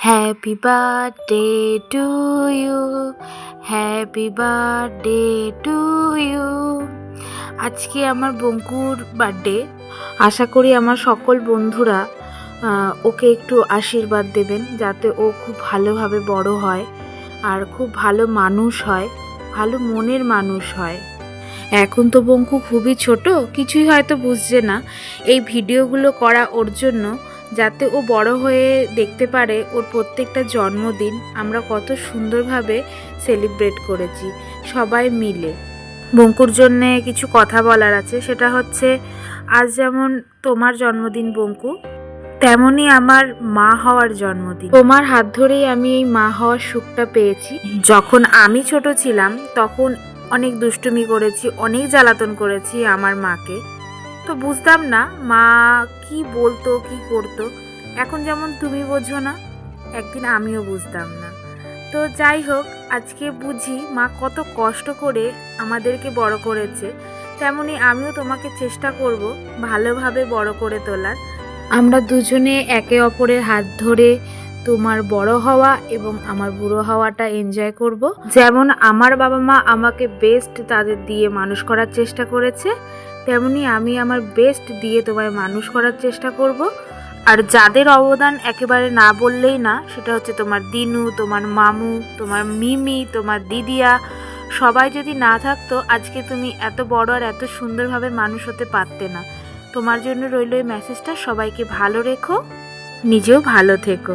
Happy birthday to you, happy birthday to you. আজকে আমার বঙ্কুর birthday. আশা করি আমার সকল বন্ধুরা ওকে একটু আশীর্বাদ দেবেন, যাতে ও খুব ভালোভাবে বড় হয় আর খুব ভালো মানুষ হয়, ভালো মনের মানুষ হয়। এখন তো বঙ্কু খুবই ছোট, কিছুই হয়তো বুঝছে না। এই ভিডিওগুলো করা ওর জন্য, যাতে ও বড় হয়ে দেখতে পারে ওর প্রত্যেকটা জন্মদিন আমরা কত সুন্দরভাবে সেলিব্রেট করেছি সবাই মিলে। বঙ্কুর জন্যে কিছু কথা বলার আছে, সেটা হচ্ছে আজ যেমন তোমার জন্মদিন বঙ্কু, তেমনই আমার মা হওয়ার জন্মদিন। তোমার হাত ধরেই আমি এই মা হওয়ার সুখটা পেয়েছি। যখন আমি ছোট ছিলাম তখন অনেক দুষ্টুমি করেছি, অনেক জ্বালাতন করেছি আমার মাকে, তো বুঝতাম না মা কি বলতো কি করতো। এখন যেমন তুমি বোঝো না, একদিন আমিও বুঝতাম না। তো যাই হোক, আজকে বুঝি মা কত কষ্ট করে আমাদেরকে বড় করেছে, তেমনি আমিও তোমাকে চেষ্টা করব ভালোভাবে বড় করে তোলার। আমরা দুজনে একে অপরের হাত ধরে তোমার বড় হওয়া এবং আমার বুড়ো হওয়াটা এনজয় করব। যেমন আমার বাবা মা আমাকে বেস্ট তাদের দিয়ে মানুষ করার চেষ্টা করেছে, তেমনি আমি আমার বেস্ট দিয়ে তোমায় মানুষ করার চেষ্টা করব। আর যাদের অবদান একেবারে না বললেই না, সেটা হচ্ছে তোমার দিনু, তোমার মামু, তোমার মিমি, তোমার দিদিয়া। সবাই যদি না থাকতো আজকে তুমি এত বড় আর এত সুন্দরভাবে মানুষ হতে পারতে না। তোমার জন্য রইল এই মেসেজটা, সবাইকে ভালো রেখো, নিজেও ভালো থেকো।